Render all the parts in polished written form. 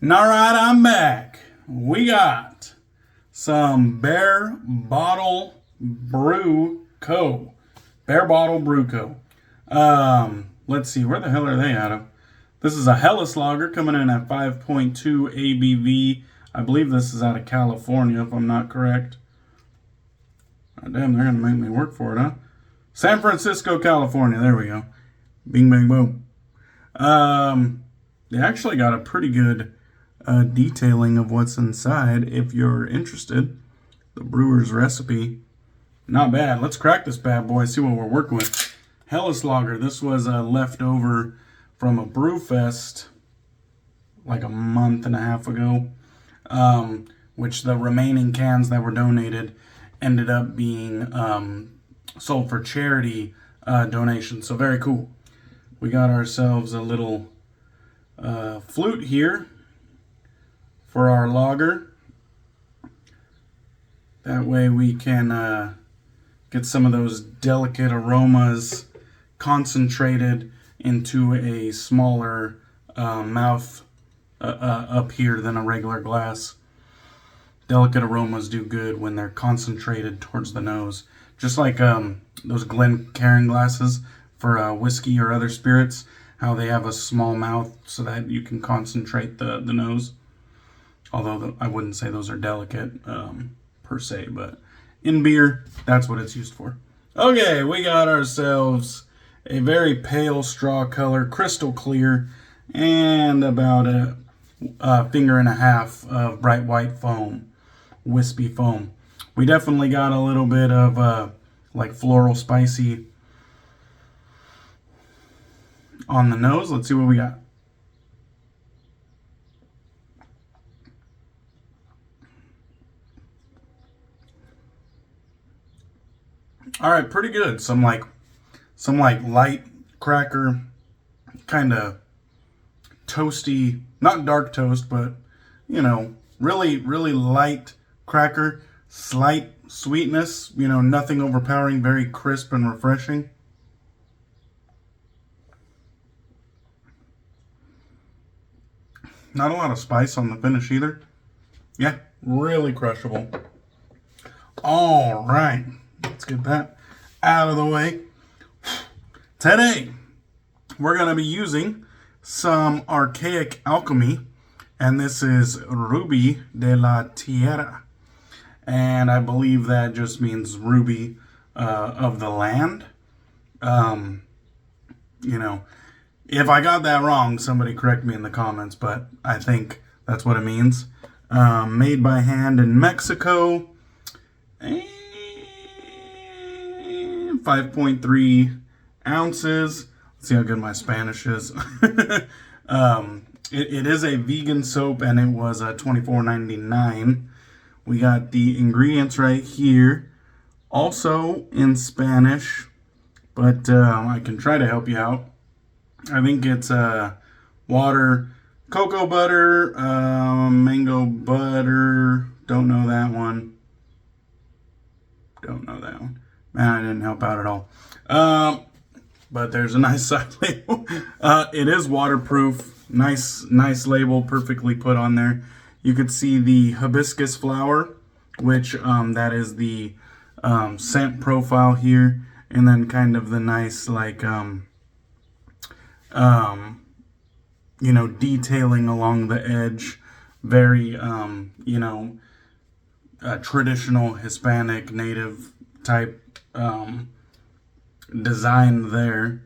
Alright, I'm back. We got some Bare Bottle Brew Co. Bare Bottle Brew Co. Let's see, where the hell are they out of? This is a Hellas lager coming in at 5.2 ABV. I believe this is out of California, if I'm not correct. Oh, damn, they're going to make me work for it, huh? San Francisco, California. There we go. Bing, bang, boom. They actually got a pretty good detailing of what's inside if you're interested. The brewer's recipe. Not bad. Let's crack this bad boy, see what we're working with. Hellas lager. This was left over from a brew fest like a month and a half ago, which the remaining cans that were donated ended up being sold for charity donations. So very cool. We got ourselves a little flute here for our lager. That way we can get some of those delicate aromas concentrated into a smaller mouth up here than a regular glass. Delicate aromas do good when they're concentrated towards the nose. Just like those Glencairn glasses for whiskey or other spirits, how they have a small mouth so that you can concentrate the nose. Although I wouldn't say those are delicate per se, but in beer, that's what it's used for. Okay, we got ourselves a very pale straw color, crystal clear, and about a finger and a half of bright white foam, wispy foam. We definitely got a little bit of like floral spicy on the nose. Let's see what we got. All right, pretty good. Some like light cracker, kind of toasty, not dark toast, but you know, really light cracker, slight sweetness, you know, nothing overpowering, very crisp and refreshing. Not a lot of spice on the finish either. Yeah, really crushable. All right, let's get that out of the way. Today, we're going to be using some Archaic Alchemy, and this is Rubí de la Tierra. And I believe that just means ruby of the land. You know, if I got that wrong, somebody correct me in the comments, but I think that's what it means. Made by hand in Mexico. And 5.3 ounces. Let's see how good my Spanish is. It is a vegan soap, and it was $24.99. We got the ingredients right here. Also in Spanish, but I can try to help you out. I think it's water, cocoa butter, mango butter. Don't know that one. Don't know that one. Man, I didn't help out at all. But there's a nice side label. It is waterproof. Nice label, perfectly put on there. You could see the hibiscus flower, which that is the scent profile here, and then kind of the nice like you know, detailing along the edge. Very you know, traditional Hispanic native type design there.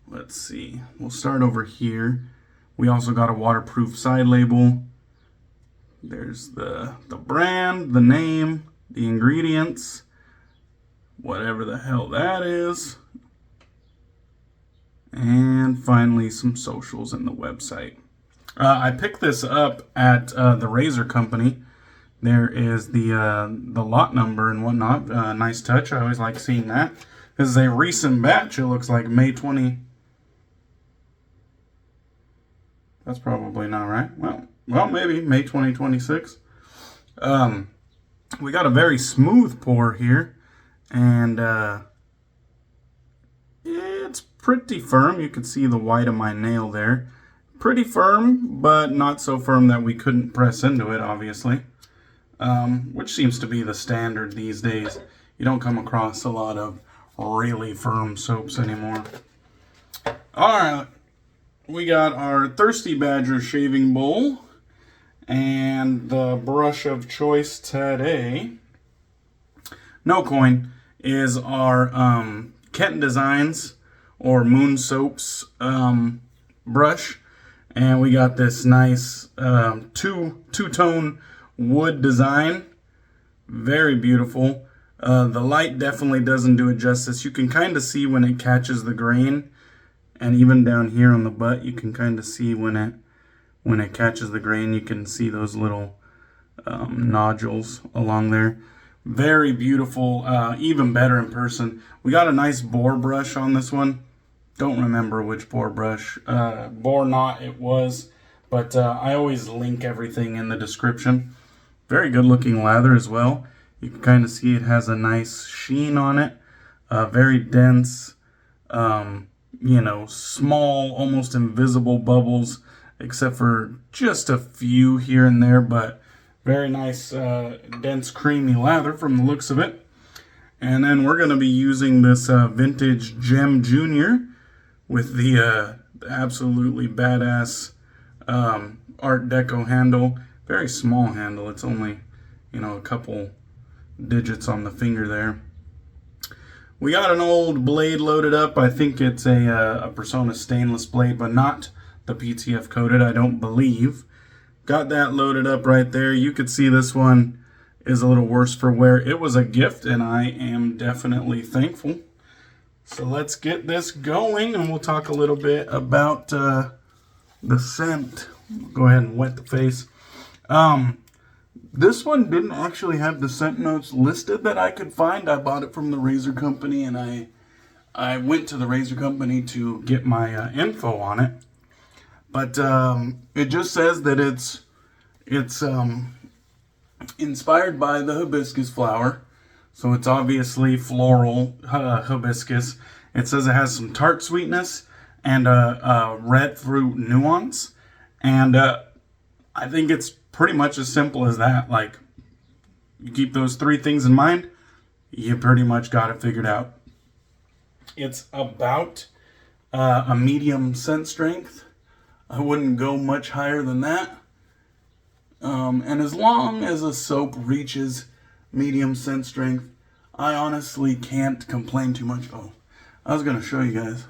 Let's see. We'll start over here. We also got a waterproof side label. There's the brand, the name, the ingredients, whatever the hell that is. And finally, some socials and the website. I picked this up at the Razor Company. There is the lot number and whatnot. Nice touch. I always like seeing that. This is a recent batch. It looks like May 20. That's probably not right. Well, maybe May 2026. We got a very smooth pour here, and it's pretty firm. You can see the white of my nail there. Pretty firm, but not so firm that we couldn't press into it, obviously. Which seems to be the standard these days. You don't come across a lot of really firm soaps anymore. Alright, we got our Thirsty Badger shaving bowl. And the brush of choice today, no coin, is our Kenton Designs or Moon Soaps brush. And we got this nice two-tone wood design. Very beautiful. The light definitely doesn't do it justice. You can kind of see when it catches the grain. And even down here on the butt, you can kind of see when it catches the grain. You can see those little nodules along there. Very beautiful. Even better in person. We got a nice Boar brush on this one. Don't remember which Boar brush. Boar knot it was. But I always link everything in the description. Very good looking lather as well. You can kind of see it has a nice sheen on it. Very dense. You know, small, almost invisible bubbles. Except for just a few here and there. But very nice, dense, creamy lather from the looks of it. And then we're going to be using this vintage Gem Junior with the absolutely badass Art Deco handle. Very small handle. It's only, you know, a couple digits on the finger there. We got an old blade loaded up. I think it's a Personna stainless blade, but not the PTF coated, I don't believe. Got that loaded up right there. You could see this one is a little worse for wear. It was a gift, and I am definitely thankful. So let's get this going, and we'll talk a little bit about the scent. Go ahead and wet the face. This one didn't actually have the scent notes listed that I could find. I bought it from the razor company, and I went to the razor company to get my info on it. But it just says that it's inspired by the hibiscus flower. So it's obviously floral hibiscus. It says it has some tart sweetness and a red fruit nuance. And I think it's pretty much as simple as that. Like, you keep those three things in mind, you pretty much got it figured out. It's about a medium scent strength. I wouldn't go much higher than that. And as long as a soap reaches medium scent strength, I honestly can't complain too much. Oh, I was going to show you guys.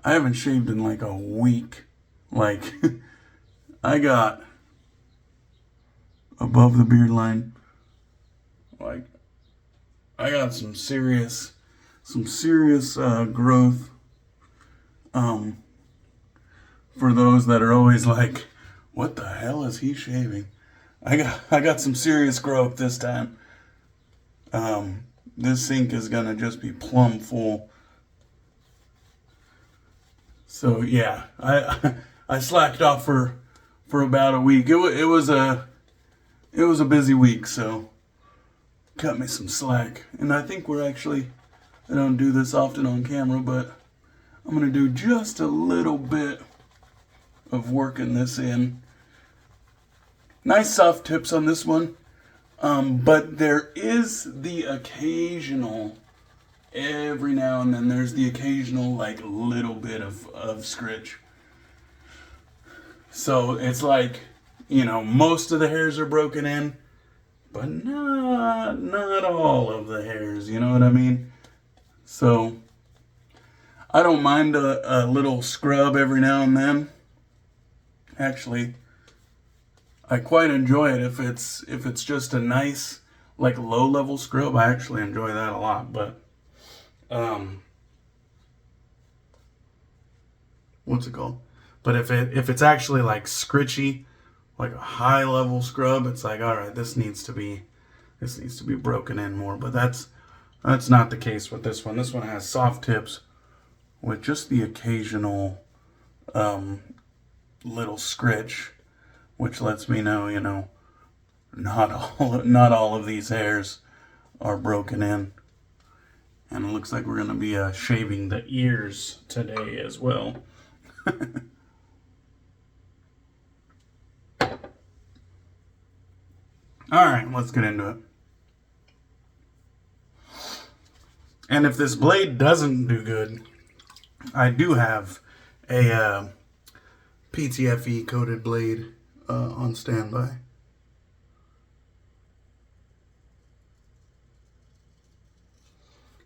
I haven't shaved in like a week. Like, I got above the beard line. Like, I got some serious growth. For those that are always like, what the hell is he shaving? I got some serious growth this time. This sink is gonna just be plumb full. So yeah, I slacked off for about a week. It was a busy week, so cut me some slack. And I think I don't do this often on camera, but I'm gonna do just a little bit of working this in. Nice soft tips on this one, but there is the occasional, every now and then there's the occasional like little bit of scritch. So it's like, you know, most of the hairs are broken in, but not all of the hairs, you know what I mean? So I don't mind a little scrub every now and then. Actually, I quite enjoy it if it's just a nice, like, low-level scrub. I actually enjoy that a lot, but what's it called? But if it's actually like scritchy, like a high-level scrub, it's like, all right, this needs to be broken in more. But that's not the case with this one. This one has soft tips with just the occasional little scritch, which lets me know, you know, not all of these hairs are broken in. And it looks like we're going to be shaving the ears today as well. Alright, let's get into it. And if this blade doesn't do good, I do have a PTFE coated blade on standby.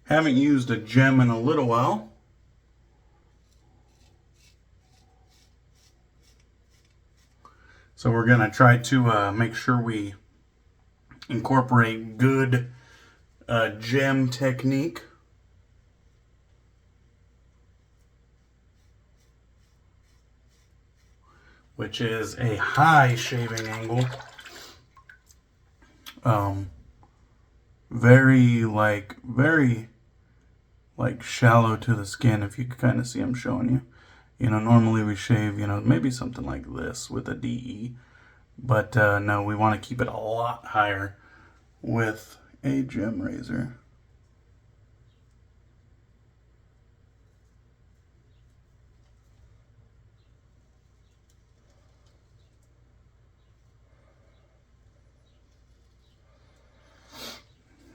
Haven't used a gem in a little while. So we're going to try to make sure we incorporate good gem technique. Which is a high shaving angle. Very shallow to the skin, if you can kind of see I'm showing you. You know, normally we shave, you know, maybe something like this with a DE. But no, we want to keep it a lot higher with a gem razor.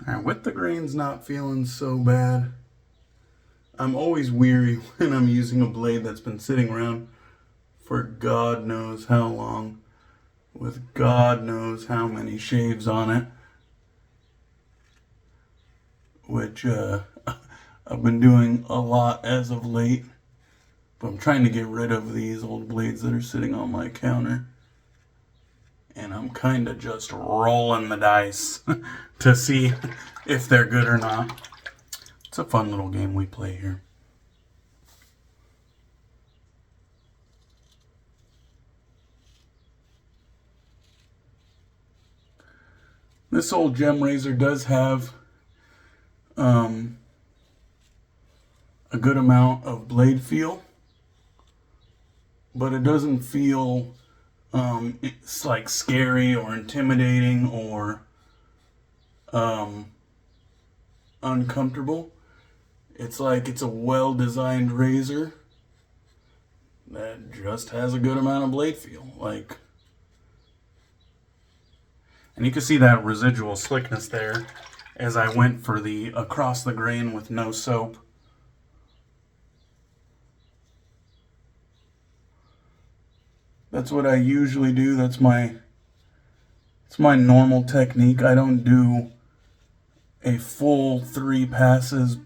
Alright, with the grains not feeling so bad. I'm always weary when I'm using a blade that's been sitting around for God knows how long, with God knows how many shaves on it. Which I've been doing a lot as of late. But I'm trying to get rid of these old blades that are sitting on my counter. And I'm kind of just rolling the dice to see if they're good or not. It's a fun little game we play here. This old gem razor does have a good amount of blade feel. But it doesn't feel it's like scary or intimidating or uncomfortable. It's like it's a well-designed razor that just has a good amount of blade feel. And you can see that residual slickness there as I went for the across the grain with no soap. That's what I usually do. It's my normal technique. I don't do a full 3 passes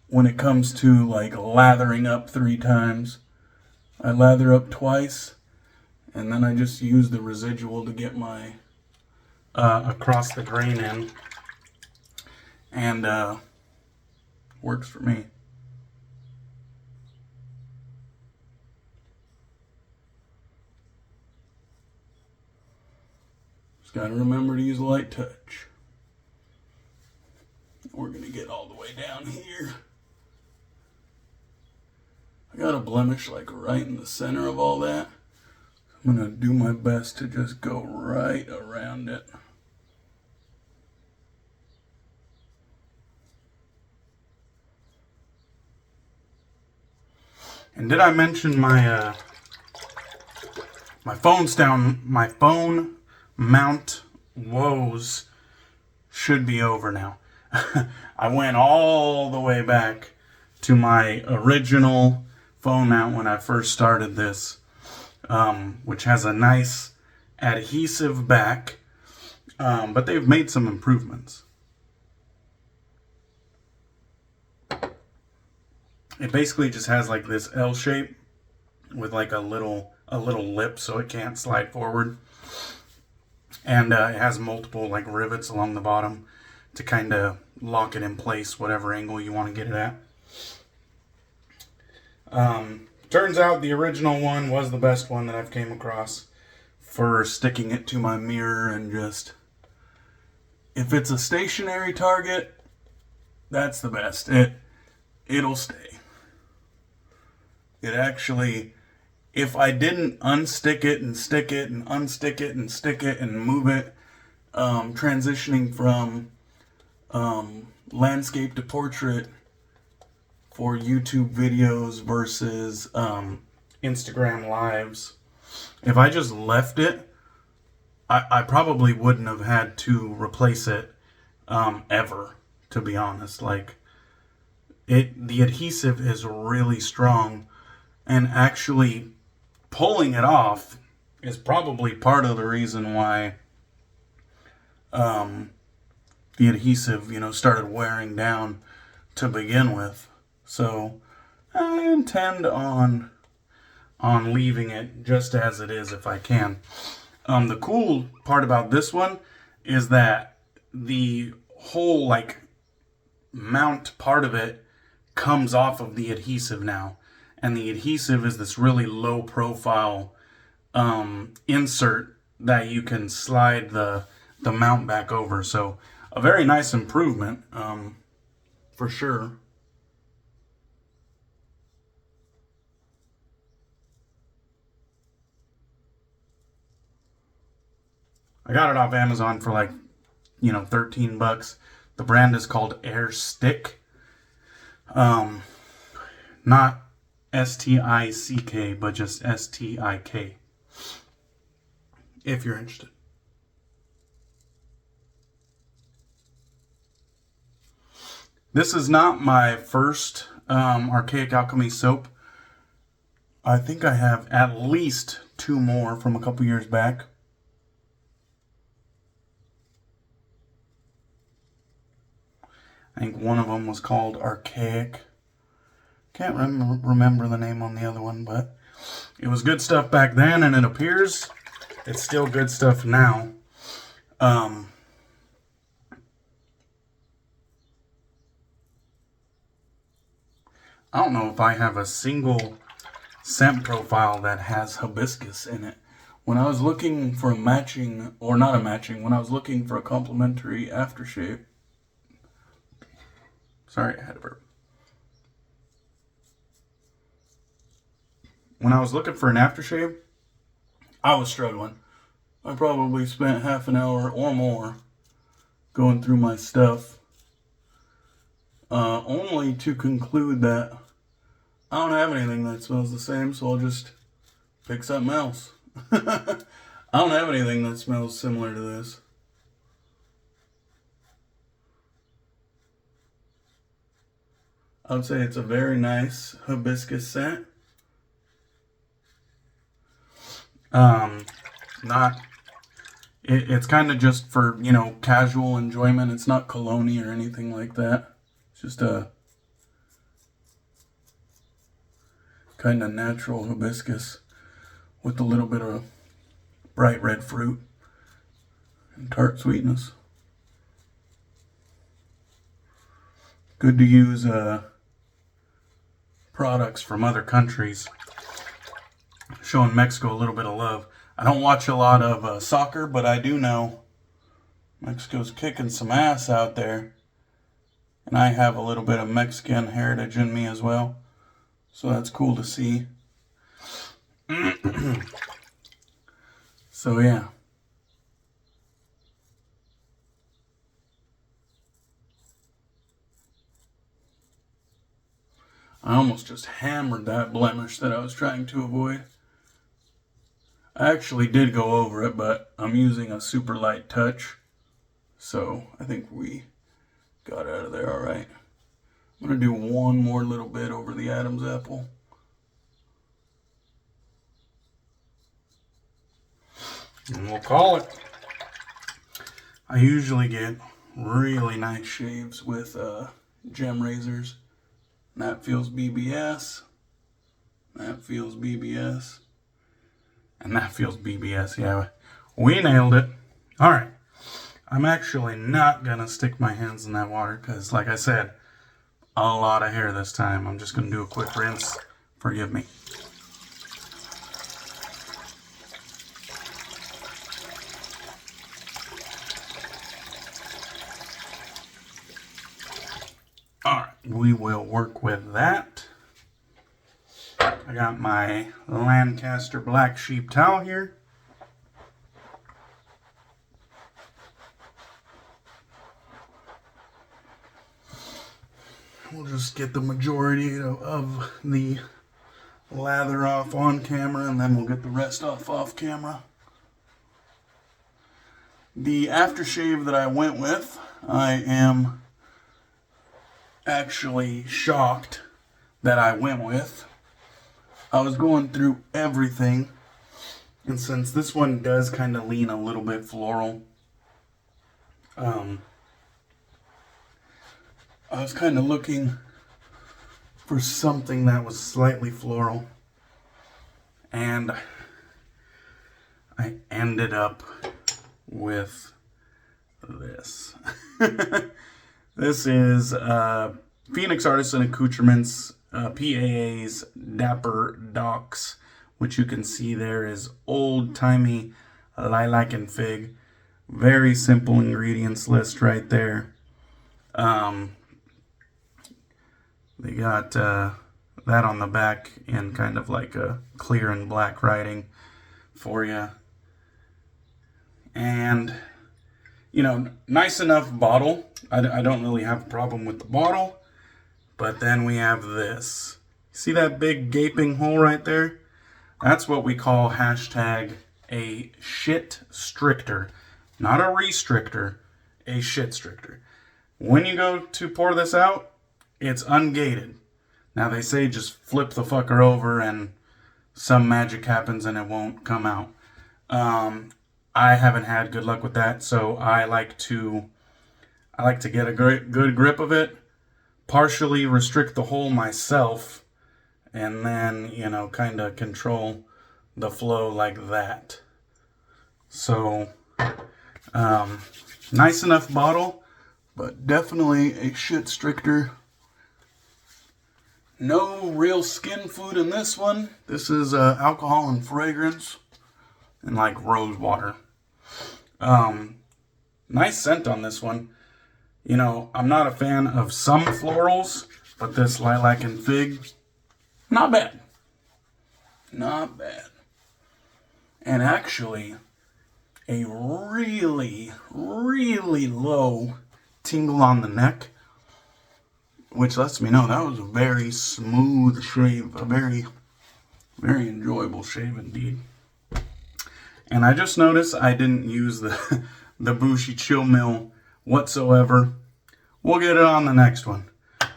when it comes to like lathering up 3 times. I lather up twice and then I just use the residual to get my across the grain in, and works for me. Just got to remember to use a light touch. We're going to get all the way down here. I got a blemish like right in the center of all that. I'm going to do my best to just go right around it. And did I mention my my phone mount woes should be over now. I went all the way back to my original phone mount when I first started this, which has a nice adhesive back, but they've made some improvements. It basically just has like this L shape with like a little lip so it can't slide forward. And it has multiple like rivets along the bottom to kind of lock it in place whatever angle you want to get it at. Turns out the original one was the best one that I've came across for sticking it to my mirror, and just, if it's a stationary target, that's the best. It'll stay. It actually, if I didn't unstick it and stick it and unstick it and stick it and move it, transitioning from landscape to portrait for YouTube videos versus Instagram lives, if I just left it I probably wouldn't have had to replace it ever, to be honest. Like, the adhesive is really strong, and actually pulling it off is probably part of the reason why the adhesive, started wearing down to begin with. So I intend on leaving it just as it is if I can. The cool part about this one is that the whole mount part of it comes off of the adhesive now, and the adhesive is this really low profile insert that you can slide the mount back over. So a very nice improvement, for sure. I got it off Amazon for like, $13. The brand is called Air Stick. Not S-T-I-C-K, but just S-T-I-K. If you're interested. This is not my first Archaic Alchemy soap. I think I have at least 2 more from a couple years back. I think one of them was called Archaic. Can't remember the name on the other one, but it was good stuff back then, and it appears it's still good stuff now. I don't know if I have a single scent profile that has hibiscus in it. When I was looking for when I was looking for a complimentary aftershave. Sorry, I had a burp. When I was looking for an aftershave, I was struggling. I probably spent half an hour or more going through my stuff, only to conclude that I don't have anything that smells the same, so I'll just pick something else. I don't have anything that smells similar to this. I would say it's a very nice hibiscus scent. It's kind of just for, casual enjoyment. It's not cologne-y or anything like that. It's just a kind of natural hibiscus with a little bit of bright red fruit and tart sweetness. Good to use products from other countries, showing Mexico a little bit of love. I don't watch a lot of soccer, but I do know Mexico's kicking some ass out there, and I have a little bit of Mexican heritage in me as well, so that's cool to see. So yeah. I almost just hammered that blemish that I was trying to avoid. I actually did go over it, but I'm using a super light touch, so I think we got out of there all right. I'm going to do one more little bit over the Adam's apple. And we'll call it. I usually get really nice shaves with gem razors. That feels BBS. That feels BBS. And that feels BBS. Yeah, we nailed it. All right. I'm actually not going to stick my hands in that water because, like I said, a lot of hair this time. I'm just going to do a quick rinse. Forgive me. Alright, we will work with that. I got my Lancaster black sheep towel here. We'll just get the majority of the lather off on camera, and then we'll get the rest off camera. The aftershave that I went with, I am actually shocked that I went with. I was going through everything, and since this one does kind of lean a little bit floral, I was kind of looking for something that was slightly floral, and I ended up with this. This is Phoenix Artisan Accouterments, PAA's Dapper Docks, which you can see there is old-timey lilac and fig. Very simple ingredients list right there. They got that on the back in kind of like a clear and black writing for you. And, you know, nice enough bottle. I don't really have a problem with the bottle. But then we have this. See that big gaping hole right there? That's what we call hashtag a shit stricter. Not a restrictor, a shit stricter. When you go to pour this out, it's ungated. Now they say just flip the fucker over and some magic happens and it won't come out. I haven't had good luck with that, so I like to get a good grip of it, partially restrict the hole myself, and then, you know, kind of control the flow like that. So, nice enough bottle, but definitely a shit stricter. No real skin food in this one. This is alcohol and fragrance and like rose water. Nice scent on this one. You know, I'm not a fan of some florals, but this lilac and fig, not bad. Not bad. And actually, a really, really low tingle on the neck, which lets me know that was a very smooth shave, a very, very enjoyable shave indeed. And I just noticed I didn't use the bougie chill mill whatsoever. We'll get it on the next one.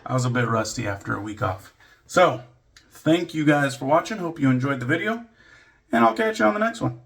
I was a bit rusty after a week off. So, thank you guys for watching. Hope you enjoyed the video, and I'll catch you on the next one.